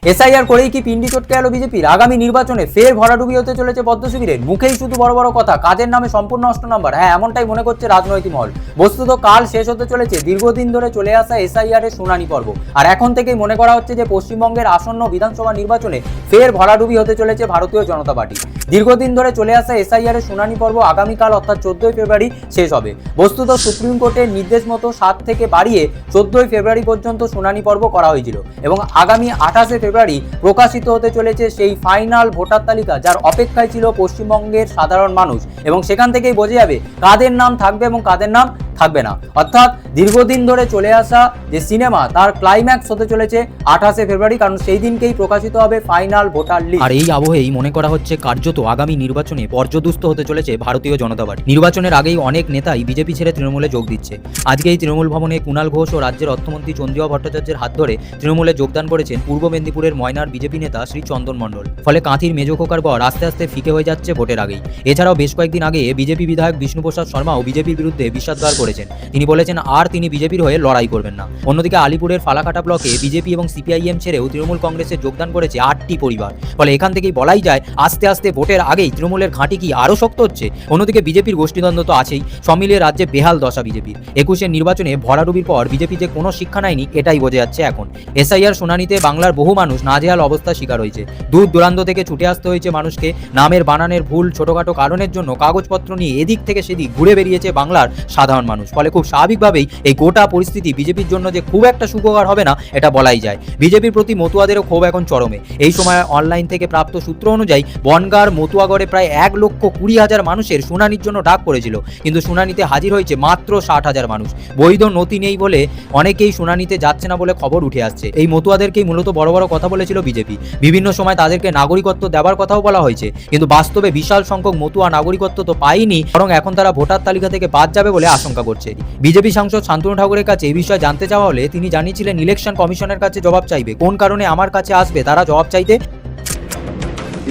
SIR করেই কি পিন্ডি চটকে গেল বিজেপির? আগামী নির্বাচনে ফের ভরাডুবি হতে চলেছে পদ্ম শিবিরের। মুখেই শুধু বড় বড় কথা, কাজের নামে সম্পূর্ণ অষ্ট নম্বর। হ্যাঁ, এমনটাই মনে করছে রাজনৈতিক মহল। বস্তুত কাল শেষ হতে চলেছে দীর্ঘদিন ধরে চলে আসা এসআইআর এর শুনানি পর্ব। আর এখন থেকেই মনে করা হচ্ছে যে পশ্চিমবঙ্গের আসন্ন বিধানসভা নির্বাচনে ফের ভরাডুবি হতে চলেছে ভারতীয় জনতা পার্টি। দীর্ঘদিন ধরে চলে আসা এসআইআর এর শুনানি পর্ব আগামীকাল অর্থাৎ 14ই ফেব্রুয়ারি শেষ হবে। বস্তুত সুপ্রিম কোর্টের নির্দেশ মতো 7 থেকে বাড়িয়ে 14ই ফেব্রুয়ারি পর্যন্ত শুনানি পর্ব করা হয়েছিল এবং আগামী 28শে ফেব্রুয়ারি প্রকাশিত হতে চলেছে সেই ফাইনাল ভোটার তালিকা, যার অপেক্ষায় ছিল পশ্চিমবঙ্গের সাধারণ মানুষ। এবং সেখান থেকেই বোঝা যাবে কাদের নাম থাকবে এবং কাদের নাম থাকবে না। অর্থাৎ দীর্ঘদিন ধরে চলে আসা যে সিনেমা, তার ক্লাইম্যাক্স হতে চলেছে 28শে ফেব্রুয়ারি, কারণ সেই দিনকেই প্রকাশিত হবে ফাইনাল ভোটার লিস্ট। আর এই আবহেই মনে করা হচ্ছে কার্যত আগামী নির্বাচনে পর্যদুস্ত হতে চলেছে ভারতীয় জনতা পার্টি। নির্বাচনের আগেই অনেক নেতাই বিজেপি ছেড়ে তৃণমূলে যোগ দিচ্ছে। আজকে এই তৃণমূল ভবনে কুণাল ঘোষ ও রাজ্যের অর্থমন্ত্রী চন্দ্রিমা ভট্টাচার্যের হাত ধরে তৃণমূলে যোগদান করেছেন পূর্ব মেদিনীপুরের ময়নার বিজেপি নেতা শ্রী চন্দন মণ্ডল। ফলে কাঁথির মেজো খোকার গড় আস্তে আস্তে ফিকে হয়ে যাচ্ছে ভোটের আগেই। এছাড়াও বেশ কয়েকদিন আগে বিজেপি বিধায়ক বিষ্ণুপ্রসাদ শর্মাও বিজেপির বিরুদ্ধে বিষাদগার করেছেন। তিনি বলেছেন আর তিনি বিজেপির হয়ে লড়াই করবেন না। অন্যদিকে আলিপুরের ফালাকাটা ব্লকে বিজেপি এবং সিপিআইএম ছেড়েও তৃণমূল কংগ্রেসে যোগদান করেছে 8টি পরিবার। ফলে এখান থেকেই বলাই যায় আস্তে আস্তে ভোটের আগেই তৃণমূলের ঘাঁটি কি আরও শক্ত হচ্ছে। অন্যদিকে বিজেপির গোষ্ঠীদ্বন্দ্ব তো আছেই, সব মিলিয়ে রাজ্যে বেহাল দশা বিজেপির। 21-এর নির্বাচনে ভরাডুবির পর বিজেপি যে কোনো শিক্ষা নেয়নি এটাই বোঝা যাচ্ছে এখন। এসআইআর শুনানিতে বাংলার বহু মানুষ নাজেহাল অবস্থার শিকার হয়েছে। দূর দূরান্ত থেকে ছুটে আসতে হয়েছে মানুষকে। নামের বানানের ভুল, ছোটখাটো কারণের জন্য কাগজপত্র নিয়ে এদিক থেকে সেদিক ঘুরে বেরিয়েছে বাংলার সাধারণ মানুষ। ফলে খুব স্বাভাবিকভাবেই এই গোটা পরিস্থিতি বিজেপির জন্য যে খুব একটা সুখকর হবে না এটা বলাই যায়। বিজেপির প্রতি মতুয়াদেরও ক্ষোভ এখন চরমে। এই সময় অনলাইন থেকে প্রাপ্ত সূত্র অনুযায়ী বনগাঁর মতুয়াগড়ে প্রায় 1,20,000 মানুষের শুনানির জন্য ডাক পড়েছিল, কিন্তু শুনানিতে হাজির হয়েছে মাত্র 60,000 মানুষ। বৈধ নথি নেই বলে অনেকেই শুনানিতে যাচ্ছে না বলে খবর উঠে আসছে। এই মতুয়াদেরকেই মূলত বড় বড় কথা বলেছিল বিজেপি। বিভিন্ন সময় তাদেরকে নাগরিকত্ব দেওয়ার কথাও বলা হয়েছে, কিন্তু বাস্তবে বিশাল সংখ্যক মতুয়া নাগরিকত্ব তো পায়নি, বরং এখন তারা ভোটার তালিকা থেকে বাদ যাবে বলে আশঙ্কা করছে। বিজেপি সাংসদ শান্তনু ঠাকুরের কাছে এই বিষয়ে জানতে চাওয়া হলে তিনি জানিয়েছিলেন ইলেকশন কমিশনের কাছে জবাব চাইবে। কোন কারণে আমার কাছে আসবে তারা জবাব চাইতে?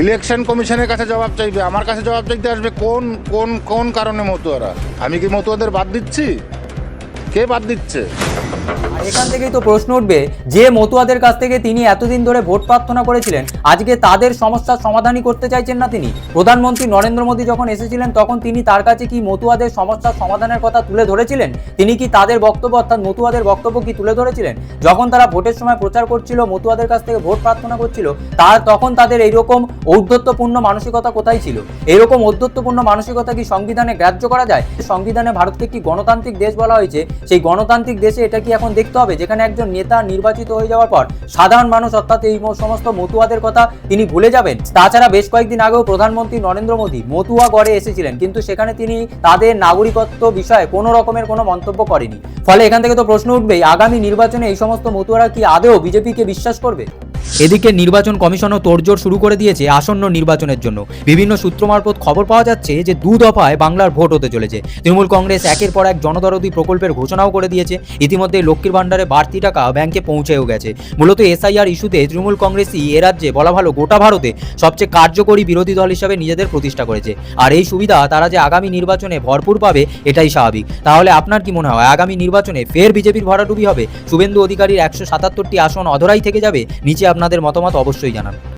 ইলেকশন কমিশনের কাছে জবাব চাইবে, আমার কাছে জবাব চাইতে আসবে। কোন কোন কোন কারণে মতুয়ারা? আমি কি মতুয়াদের বাদ দিচ্ছি? কে বাদ দিচ্ছে? আর এখান থেকেই তো প্রশ্ন উঠবে, যে মতুয়াদের কাছ থেকে তিনি এতদিন ধরে ভোট প্রার্থনা করেছিলেন, আজকে তাদের সমস্যার সমাধানই করতে চাইছেন না তিনি। প্রধানমন্ত্রী নরেন্দ্র মোদী যখন এসেছিলেন তখন তিনি তার কাছে কি মতুয়াদের সমস্যার সমাধানের কথা তুলে ধরেছিলেন? তিনি কি তাদের বক্তব্য অর্থাৎ মতুয়াদের বক্তব্য কি তুলে ধরেছিলেন? যখন তারা ভোটের সময় প্রচার করছিল, মতুয়াদের কাছ থেকে ভোট প্রার্থনা করছিল, তখন তাদের এইরকম ঔদ্ধত্যপূর্ণ মানসিকতা কোথায় ছিল? এইরকম ঔদ্ধত্যপূর্ণ মানসিকতা কি সংবিধানে গ্রাহ্য করা যায়? সংবিধানে ভারতকে কি গণতান্ত্রিক দেশ বলা হয়েছে, সেই গণতান্ত্রিক দেশে এটা কি এখন দেখতে হবে যেখানে একজন নেতা নির্বাচিত হয়ে যাওয়ার পর সাধারণ মানুষ অর্থাৎ এই সমস্ত মতুয়াদের কথা তিনি ভুলে যাবেন? তাছাড়া বেশ কয়েকদিন আগেও প্রধানমন্ত্রী নরেন্দ্র মোদী মতুয়া গড়ে এসেছিলেন, কিন্তু সেখানে তিনি তাদের নাগরিকত্ব বিষয়ে কোনো রকমের কোনো মন্তব্য করেনি। ফলে এখান থেকে তো প্রশ্ন উঠবেই, আগামী নির্বাচনে এই সমস্ত মতুয়ারা কি আদৌ বিজেপিকে বিশ্বাস করবে? এদিকে নির্বাচন কমিশনও তোড়জোড় শুরু করে দিয়েছে আসন্ন নির্বাচনের জন্য। বিভিন্ন সূত্র মারফত খবর পাওয়া যাচ্ছে যে 2 দফায় বাংলার ভোট হতে চলেছে। তৃণমূল কংগ্রেস একের পর এক জনদরদি প্রকল্পের ঘোষণাও করে দিয়েছে। ইতিমধ্যে লক্ষ্মীর ভাণ্ডারে বাড়তি টাকা ব্যাংকে পৌঁছেও গেছে। মূলত এসআইআর ইস্যুতে তৃণমূল কংগ্রেসই এ রাজ্যে বলা ভালো গোটা ভারতে সবচেয়ে কার্যকরী বিরোধী দল হিসাবে নিজেদের প্রতিষ্ঠা করেছে। আর এই সুবিধা তারা যে আগামী নির্বাচনে ভরপুর পাবে এটাই স্বাভাবিক। তাহলে আপনার কি মনে হয় আগামী নির্বাচনে ফের বিজেপির ভরাডুবি হবে? শুভেন্দু অধিকারীর 177টি আসন অধরাই থেকে যাবে? নিচে আপনাদের মতামত অবশ্যই জানান।